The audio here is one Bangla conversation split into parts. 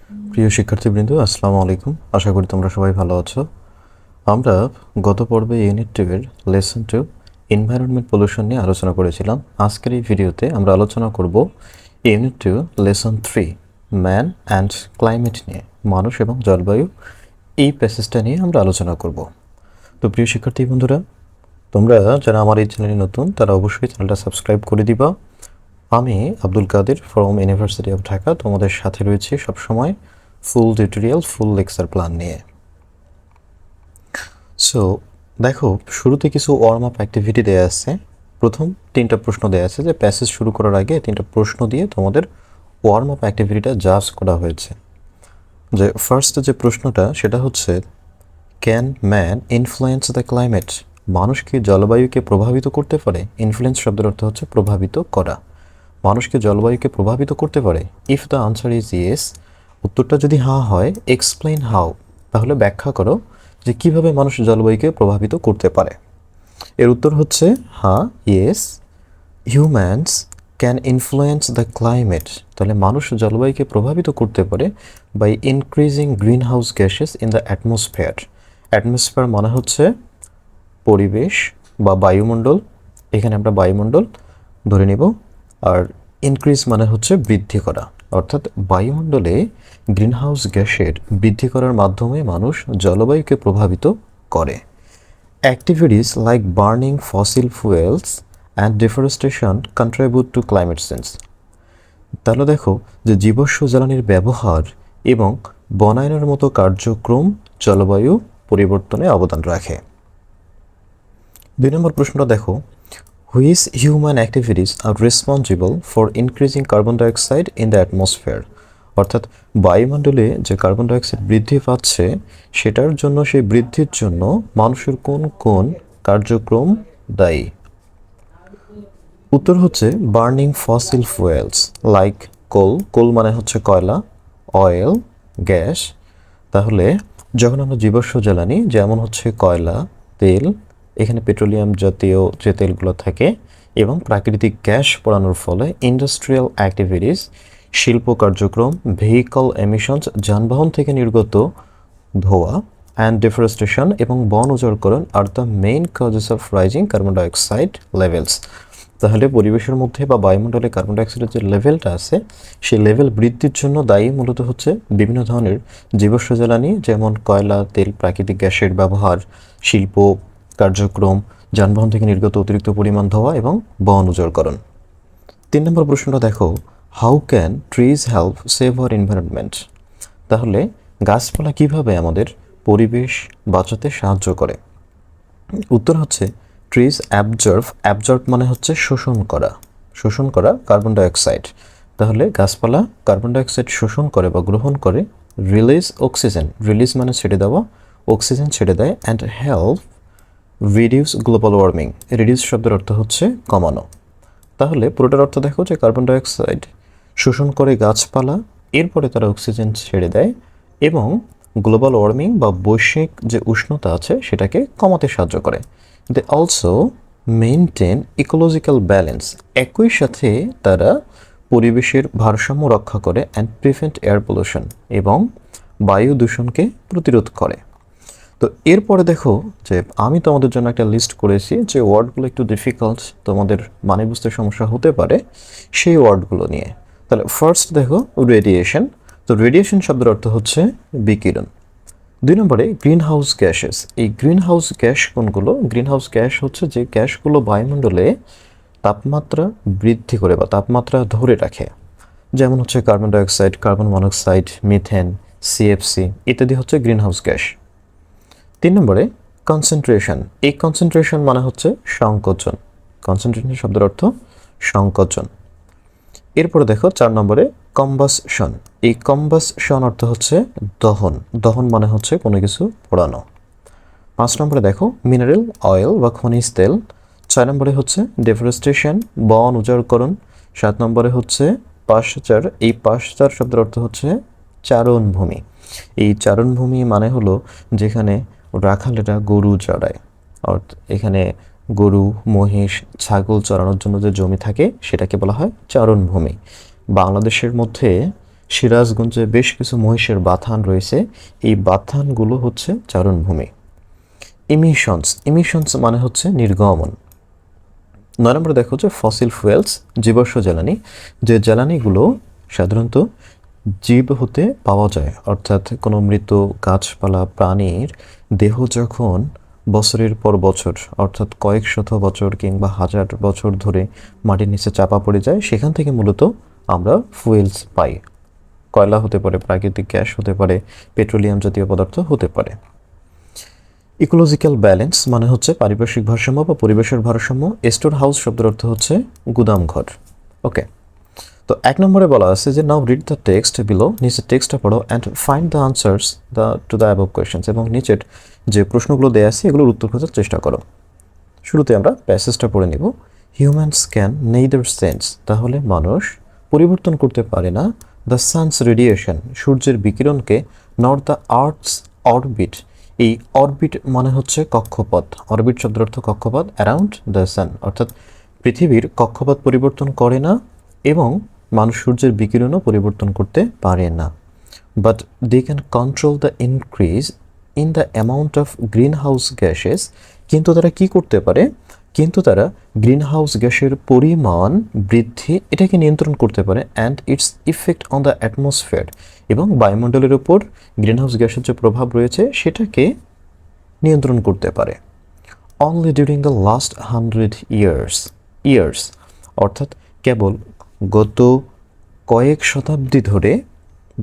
প্রিয় শিক্ষার্থীবৃন্দ, আসসালামু আলাইকুম। আশা করি তোমরা সবাই ভালো আছো। আমরা গত পর্বে ইউনিট 2 এর লেসন 2 এনভায়রনমেন্ট পলিউশন নিয়ে আলোচনা করেছিলাম। আজকের এই ভিডিওতে আমরা আলোচনা করব unit 2 lesson 3 man and climate নিয়ে, মানুষ এবং জলবায়ু। এই প্যাসেজটা নিয়ে আমরা আলোচনা করব। তো প্রিয় শিক্ষার্থী বন্ধুরা, তোমরা যারা আমার এই চ্যানেলে নতুন তারা অবশ্যই চ্যানেলটা সাবস্ক্রাইব করে দিবা। আমি আব্দুল কাদের ফ্রম ইউনিভার্সিটি অফ ঢাকা তোমাদের সাথে রয়েছি সবসময় ফুল টিউটোরিয়াল, ফুল লেকচার প্ল্যান নিয়ে। সো দেখো, শুরুতে কিছু ওয়ার্ম আপ অ্যাক্টিভিটি দেওয়া আছে। প্রথম 3টা প্রশ্ন দেওয়া আছে, যে প্যাসেজ শুরু করার আগে 3টা প্রশ্ন দিয়ে তোমাদের ওয়ার্ম আপ অ্যাক্টিভিটিটা জাজ করা হয়েছে। যে ফার্স্ট যে প্রশ্নটা সেটা হচ্ছে, can man influence the climate? মানুষ কি জলবায়ুকে প্রভাবিত করতে পারে? ইনফ্লুয়েন্স শব্দের অর্থ হচ্ছে প্রভাবিত করা। মানুষ কি জলবায়ুকে প্রভাবিত করতে পারে? If the answer is yes, উত্তরটা যদি হ্যাঁ হয়, এক্সপ্লেইন হাউ, তাহলে ব্যাখ্যা করো যে কিভাবে মানুষ জলবায়ুকে প্রভাবিত করতে পারে। এর উত্তর হচ্ছে হ্যাঁ, yes, humans can influence the climate. তাহলে মানুষ জলবায়ুকে প্রভাবিত করতে পারে by increasing green house gases in the atmosphere. Atmosphere মানে হচ্ছে পরিবেশ বা বায়ুমণ্ডল, এখানে আমরা বায়ুমণ্ডল ধরে নিব। আর ইনক্রিজ মানে হচ্ছে বৃদ্ধি করা, অর্থাৎ বায়ুমণ্ডলে গ্রিনহাউস গ্যাসের বৃদ্ধি করার মাধ্যমে মানুষ জলবায়ুকে প্রভাবিত করে। Activities like burning fossil fuels and deforestation contribute to climate change. তাহলে দেখো যে জীবাশ্ম জ্বালানির ব্যবহার এবং বনায়নের মতো কার্যক্রম জলবায়ু পরিবর্তনে অবদান রাখে। 2 নম্বর প্রশ্নটা দেখো, which human activities R responsible for increasing carbon dioxide in the atmosphere? অর্থাৎ বায়ুমণ্ডলে যে কার্বন ডাইঅক্সাইড বৃদ্ধি পাচ্ছে, সেটার জন্য, সেই বৃদ্ধির জন্য মানুষের কোন কোন কার্যক্রম দায়ী? উত্তর হচ্ছে বার্নিং ফসিল ফুয়েলস লাইক কোল। কোল মানে হচ্ছে কয়লা, অয়েল, গ্যাস। তাহলে যখন আমরা জীবাশ্ম জ্বালানি, যেমন হচ্ছে কয়লা, তেল, এখানে পেট্রোলিয়াম জাতীয় যে তেলগুলো থাকে, এবং প্রাকৃতিক গ্যাস পোড়ানোর ফলে ইন্ডাস্ট্রিয়াল অ্যাক্টিভিটিস, শিল্প কার্যক্রম, ভেহিকল এমিশনস, যানবাহন থেকে নির্গত ধোঁয়া, অ্যান্ড ডিফরেস্টেশন এবং বন উজাড়করণ আর the main causes of rising carbon dioxide levels. তাহলে পরিবেশের মধ্যে বা বায়ুমণ্ডলে কার্বন ডাইঅক্সাইডের যে লেভেলটা আছে, সেই লেভেল বৃদ্ধির জন্য দায়ী মূলত হচ্ছে বিভিন্ন ধরনের জীবাশ্ম জ্বালানি, যেমন কয়লা, তেল, প্রাকৃতিক গ্যাসের ব্যবহার, শিল্প কার্যক্রম, যানবাহন থেকে নির্গত অতিরিক্ত পরিমাণ ধোঁয়া এবং বন উজাড়করণ। 3 নম্বর প্রশ্নটা দেখো, how can trees help save our environment? তাহলে গাছপালা কিভাবে আমাদের পরিবেশ বাঁচাতে সাহায্য করে? উত্তর হচ্ছে ট্রিজ অ্যাবজর্ভ মানে হচ্ছে শোষণ করা, শোষণ করা কার্বন ডাইঅক্সাইড। তাহলে গাছপালা কার্বন ডাইঅক্সাইড শোষণ করে বা গ্রহণ করে। রিলিজ অক্সিজেন, রিলিজ মানে ছেড়ে দেওয়া, অক্সিজেন ছেড়ে দেয়। And help reduce global warming, reduce শব্দের অর্থ হচ্ছে কমানো। তাহলে পুরোটার অর্থ দেখো যে কার্বন ডাইঅক্সাইড শোষণ করে গাছপালা, এরপরে তারা অক্সিজেন ছেড়ে দেয় এবং গ্লোবাল ওয়ার্মিং বা বৈশ্বিক যে উষ্ণতা আছে সেটাকে কমাতে সাহায্য করে। They also maintain ecological balance, একই সাথে তারা পরিবেশের ভারসাম্য রক্ষা করে। অ্যান্ড প্রিভেন্ট এয়ার পলিউশন, এবং বায়ু দূষণকে প্রতিরোধ করে। তো এরপরে দেখো যে আমি তোমাদের জন্য একটা লিস্ট করেছি, যে ওয়ার্ডগুলো একটু ডিফিকাল্ট, তোমাদের মানে বুঝতে সমস্যা হতে পারে, সেই ওয়ার্ডগুলো নিয়ে। তাহলে ফার্স্ট দেখো রেডিয়েশন। তো রেডিয়েশন শব্দের অর্থ হচ্ছে বিকিরণ। 2 নম্বরে গ্রিন হাউস গ্যাসেস। এই গ্রিন হাউস গ্যাস কোনগুলো? গ্রিন হাউস গ্যাস হচ্ছে যে গ্যাসগুলো বায়ুমণ্ডলে তাপমাত্রা বৃদ্ধি করে বা তাপমাত্রা ধরে রাখে, যেমন হচ্ছে carbon dioxide, carbon monoxide, methane, CFC ইত্যাদি হচ্ছে গ্রিন হাউস গ্যাস। 3 নম্বরে কনসেন্ট্রেশন। এই কনসেন্ট্রেশন মানে হচ্ছে সংকোচন, কনসেন্ট্রেশন শব্দের অর্থ সংকোচন। এরপরে দেখো 4 নম্বরে কম্বাসশন। এই কম্বাসশন অর্থ হচ্ছে দহন, দহন মানে হচ্ছে কোনো কিছু পোড়ানো। 5 নম্বরে দেখো মিনারেল অয়েল বা খনিজ তেল। 6 নম্বরে হচ্ছে ডেফরেস্টেশন, বন উজাড়করণ। 7 নম্বরে হচ্ছে পাশচার। এই পাশচার শব্দের অর্থ হচ্ছে চারণভূমি। এই চারণভূমি মানে হলো যেখানে রাখালেরা গরু চড়ায়, অর্থাৎ এখানে গরু, মহিষ, ছাগল চড়ানোর জন্য যে জমি থাকে সেটাকে বলা হয় চারণভূমি। বাংলাদেশের মধ্যে সিরাজগঞ্জে বেশ কিছু মহিষের বাথান রয়েছে, এই বাথানগুলো হচ্ছে চারণভূমি। ইমিশনস মানে হচ্ছে নির্গমন। 9 নম্বরে দেখো যে ফসিল ফুয়েলস, জীবাশ্ম জ্বালানি, যে জ্বালানিগুলো সাধারণত জীব হতে পাওয়া যায়, অর্থাৎ কোনো মৃত গাছপালা প্রাণীর দেহ যখন বছরের পর বছর অর্থাৎ কয়েক শত বছর কিংবা হাজার বছর ধরে মাটির নিচে চাপা পড়ে যায়, সেখান থেকে মূলত আমরা ফুয়েলস পাই। কয়লা হতে পারে, প্রাকৃতিক গ্যাস হতে পারে, পেট্রোলিয়াম জাতীয় পদার্থ হতে পারে। ইকোলজিক্যাল ব্যালেন্স মানে হচ্ছে পারিপার্শ্বিক ভারসাম্য বা পরিবেশের ভারসাম্য। স্টোর হাউস শব্দের অর্থ হচ্ছে গুদামঘর। ওকে, তো 1 নম্বরে বলা আছে যে now read the text below, নিচের টেক্সটটা পড়ো and find the answers to the above questions, এবং নিচের যে প্রশ্নগুলো দেওয়া আছে এগুলোর উত্তর খোঁজার চেষ্টা করো। শুরুতে আমরা প্যাসেজটা পড়ে নিব। হিউম্যানস ক্যান নেইদার সেন্স, তাহলে মানুষ পরিবর্তন করতে পারে না দ্য সানস রেডিয়েশন, সূর্যের বিকিরণকে, নট দ্য আর্থস অরবিট, এই অরবিট মানে হচ্ছে কক্ষপথ, অরবিট শব্দের অর্থ কক্ষপথ, অ্যারাউন্ড দ্য সান অর্থাৎ পৃথিবীর কক্ষপথ পরিবর্তন করে না, এবং মানুষ সূর্যের বিকিরণও পরিবর্তন করতে পারে না। But they can control the increase in the amount of green house gases, কিন্তু তারা কি করতে পারে, কিন্তু তারা গ্রিন হাউস গ্যাসের পরিমাণ বৃদ্ধি এটাকে নিয়ন্ত্রণ করতে পারে, and it's effect on the atmosphere, এবং বায়ুমণ্ডলের উপর গ্রিন হাউস গ্যাসের যে প্রভাব রয়েছে সেটাকে নিয়ন্ত্রণ করতে পারে। Only during the last 100 years অর্থাৎ কেবল গত কয়েক শতাব্দী ধরে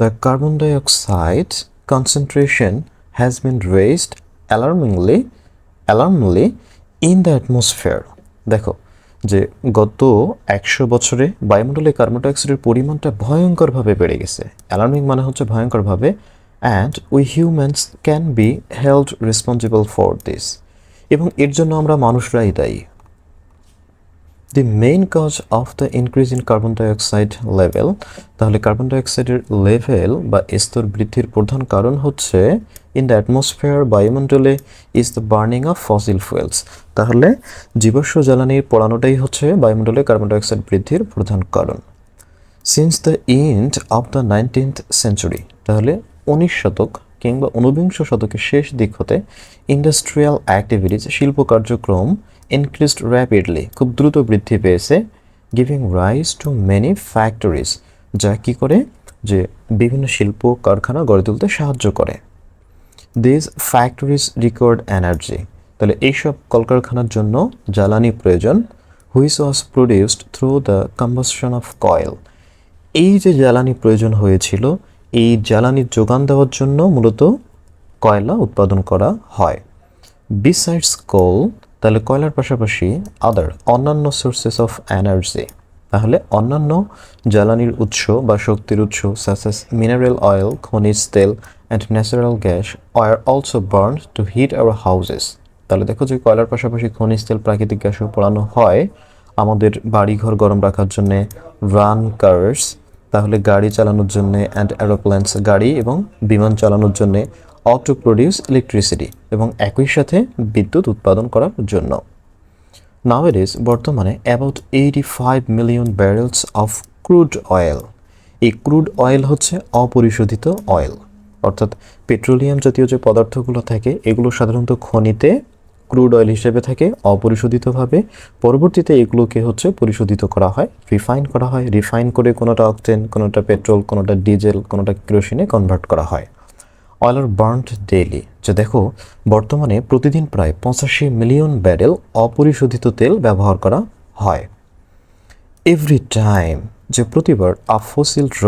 the carbon dioxide concentration has been raised alarmly in the atmosphere. দেখো যে গত 100 বছরে বায়ুমণ্ডলে কার্বন ডাইঅক্সাইডের পরিমাণটা ভয়ঙ্করভাবে বেড়ে গেছে। অ্যালার্মিং মানে হচ্ছে ভয়ঙ্করভাবে, and we humans can be held responsible for this, এবং এর জন্য আমরা মানুষরাই দায়ী। The main cause of the increase in carbon dioxide level, তাহলে কার্বন ডাইঅক্সাইডের লেভেল বা স্তর বৃদ্ধির প্রধান কারণ হচ্ছে ইন দ্য অ্যাটমসফিয়ার, বায়ুমণ্ডলে, is the burning of fossil fuels, তাহলে জীবাশ্ম জ্বালানির পোড়ানোটাই হচ্ছে বায়ুমণ্ডলে কার্বন ডাইঅক্সাইড বৃদ্ধির প্রধান কারণ। Since the end of the 19th century, তাহলে 19 শতক কিংবা 19বিংশ শতকের শেষ দিক হতে ইন্ডাস্ট্রিয়াল অ্যাক্টিভিটিজ, শিল্প কার্যক্রম, ইনক্রিজড র্যাপিডলি, খুব দ্রুত বৃদ্ধি পেয়েছে, giving rise to many factories, যা কী করে, যে বিভিন্ন শিল্প কারখানা গড়ে তুলতে সাহায্য করে। দিস ফ্যাক্টরিজ রিকোয়ার্ড এনার্জি, তাহলে এইসব কলকারখানার জন্য জ্বালানি প্রয়োজন, which was produced through the combustion of coal, এই যে জ্বালানি প্রয়োজন হয়েছিল এই জ্বালানির যোগান দেওয়ার জন্য মূলত কয়লা উৎপাদন করা হয়। বিসাইডস কোল, তাহলে কয়লার পাশাপাশি আদার অন্যান্য সোর্সেস অফ এনার্জি, তাহলে অন্যান্য জ্বালানির উৎস বা শক্তির উৎস সাসেস মিনারেল অয়েল, খনিজ তেল and natural gas are also burned to heat our houses, তাহলে দেখো যে কয়লার পাশাপাশি খনিজ তেল, প্রাকৃতিক গ্যাসও পোড়ানো হয় আমাদের বাড়িঘর গরম রাখার জন্যে, রান কার্স, তাহলে গাড়ি চালানোর জন্যে, অ্যান্ড অ্যারোপ্লেনস, গাড়ি এবং বিমান চালানোর জন্যে, অল টু প্রডিউস ইলেকট্রিসিটি, এবং একই সাথে বিদ্যুৎ উৎপাদন করার জন্য। নাওয়াডেজ, বর্তমানে about 85 million ব্যারেলস of crude oil, এই ক্রুড অয়েল হচ্ছে অপরিশোধিত অয়েল, অর্থাৎ পেট্রোলিয়াম জাতীয় যে পদার্থগুলো থাকে এগুলো সাধারণত খনিতে ক্রুড অয়েল হিসেবে থাকে অপরিশোধিতভাবে, পরবর্তীতে এগুলোকে হচ্ছে পরিশোধিত করা হয়, রিফাইন করা হয়, রিফাইন করে কোনোটা অকটেন, কোনোটা পেট্রোল, কোনোটা ডিজেল, কোনোটা কেরোসিনে কনভার্ট করা হয়। অয়েল আর বার্নড ডেইলি, যে দেখো বর্তমানে প্রতিদিন প্রায় 85 মিলিয়ন ব্যারেল অপরিশোধিত তেল ব্যবহার করা হয়। এভরি টাইম, যে প্রতিবার আ ফসিল র,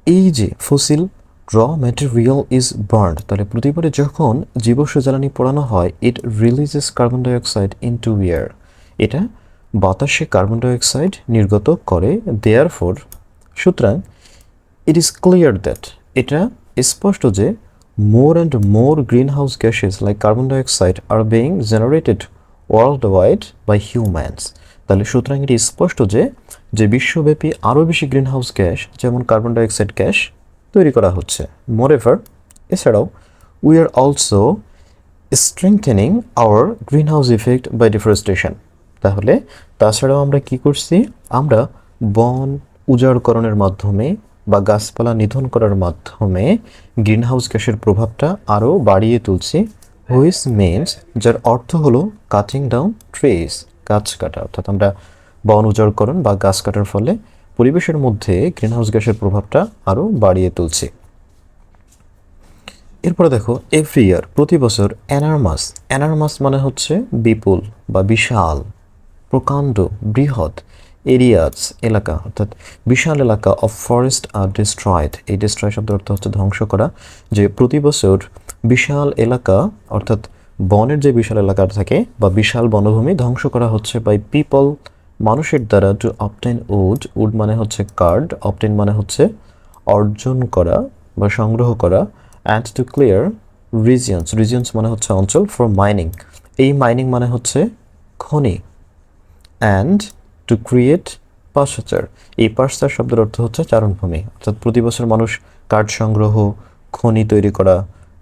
এই যে ফসিল র ম্যাটেরিয়াল ইজ বার্নড, তাহলে প্রতিবারে যখন জীবাশ্ম জ্বালানি পোড়ানো হয়, it releases carbon dioxide into air, এটা বাতাসে কার্বন ডাইঅক্সাইড নির্গত করে। দেয়ারফর, সুতরাং ইট ইজ ক্লিয়ার দ্যাট, এটা স্পষ্ট যে more and more green house gases like carbon dioxide are being generated world wide by humans, তাহলে সুতরাং এটি স্পষ্ট যে বিশ্বব্যাপী আরও বেশি গ্রিন হাউস গ্যাস যেমন কার্বন ডাইঅক্সাইড গ্যাস তৈরি করা হচ্ছে। মোরএভার, এছাড়াও we are also strengthening our green house effect by deforestation, তাহলে তাছাড়াও আমরা কি করছি, আমরা বন উজাড়করণের মাধ্যমে বা গাছপালা নিধন করার মাধ্যমে গ্রিনহাউস গ্যাসের প্রভাবটা আরও বাড়িয়ে তুলছি, হুইচ মিনস, যার অর্থ হলো কাটিং ডাউন ট্রিজ, গাছ কাটা, অর্থাৎ আমরা বন উজাড়করণ বা গাছ কাটার ফলে পরিবেশের মধ্যে গ্রিনহাউস গ্যাসের প্রভাবটা আরও বাড়িয়ে তুলছি। এরপরে দেখো এভরি ইয়ার, প্রতি বছর, এনারমাস মানে হচ্ছে বিপুল বা বিশাল, প্রকাণ্ড, বৃহৎ, এরিয়াজ এলাকা, অর্থাৎ বিশাল এলাকা অফ ফরেস্ট আর ডিস্ট্রয়েড, এই ডিস্ট্রয় শব্দের অর্থ হচ্ছে ধ্বংস করা, যে প্রতি বছর বিশাল এলাকা অর্থাৎ বনের যে বিশাল এলাকা থাকে বা বিশাল বনভূমি ধ্বংস করা হচ্ছে বাই পিপল, মানুষের দ্বারা, টু অবটেন উড মানে হচ্ছে কার্ড, অবটেন মানে হচ্ছে অর্জন করা বা সংগ্রহ করা, অ্যান্ড টু ক্লিয়ার রিজিয়ন্স মানে হচ্ছে অঞ্চল, ফর মাইনিং, এই মাইনিং মানে হচ্ছে খনি, অ্যান্ড টু ক্রিয়েট পাশ্চার, এই পাশ্চার শব্দের অর্থ হচ্ছে চারণভূমি, অর্থাৎ প্রতি বছর মানুষ কাঠ সংগ্রহ, খনি তৈরি করা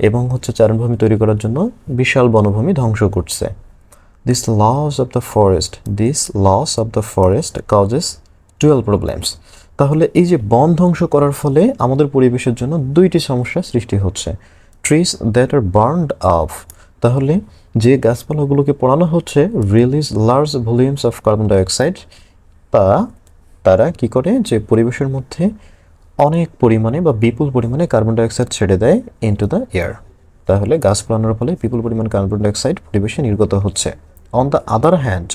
এবং হচ্ছে চারণভূমি তৈরি করার জন্য বিশাল বনভূমি ধ্বংস করছে। This loss of the forest causes dual problems, তাহলে এই যে বন ধ্বংস করার ফলে আমাদের পরিবেশের জন্য দুইটি সমস্যা সৃষ্টি হচ্ছে। Trees that R burned of, তাহলে যে গাছপালাগুলোকে পোড়ানো হচ্ছে, release large volumes of carbon dioxide, তারা কি করে, যে পরিবেশের মধ্যে অনেক পরিমাণে বা বিপুল পরিমাণে কার্বন ডাইঅক্সাইড ছেড়ে দেয় ইনটু দ্য এয়ার, তাহলে গাছ পোড়ানোর ফলে বিপুল পরিমাণ কার্বন ডাইঅক্সাইড পরিবেশে নির্গত হচ্ছে। অন দ্য আদার হ্যান্ড,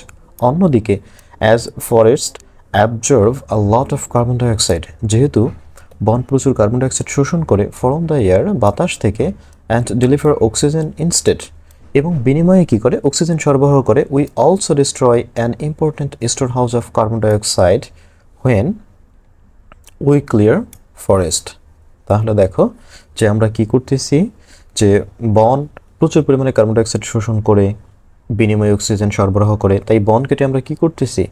অন্যদিকে, as forest absorb a lot of carbon dioxide, যেহেতু বন প্রচুর কার্বন ডাইঅক্সাইড শোষণ করে ফ্রম দ্য এয়ার, বাতাস থেকে, অ্যান্ড ডেলিভার অক্সিজেন ইনস্টেড, এবং বিনিময়ে কী করে, অক্সিজেন সরবরাহ করে, we also destroy an important store house of carbon dioxide when we clear forest. তাহলে দেখো যে আমরা কি করতেছি, যে বন প্রচুর পরিমাণে কার্বন ডাইঅক্সাইড শোষণ করে বিনিময়ে অক্সিজেন সরবরাহ করে, তাই বন কেটে আমরা কি করতেছি,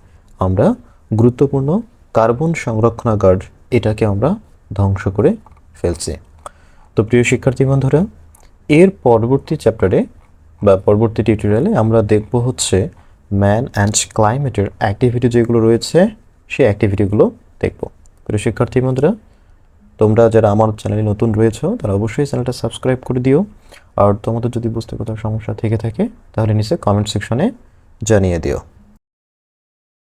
আমরা গুরুত্বপূর্ণ কার্বন সংরক্ষণাগার এটাকে আমরা ধ্বংস করে ফেলছি। তো প্রিয় শিক্ষার্থী বন্ধুরা, এর পরবর্তী চ্যাপ্টারে বা পরবর্তী টিউটোরিয়ালে আমরা দেখব হচ্ছে ম্যান অ্যান্ড ক্লাইমেটের অ্যাক্টিভিটি যেগুলো রয়েছে, সেই অ্যাক্টিভিটিগুলো দেখব। প্রিয় শিক্ষার্থী বন্ধুরা, তোমরা যারা আমার চ্যানেলে নতুন রয়েছো তারা অবশ্যই চ্যানেলটা সাবস্ক্রাইব করে দিও, আর তোমাদের যদি বুঝতে কোথাও সমস্যা থেকে থাকে তাহলে নিচে কমেন্ট সেকশনে জানিয়ে দিও।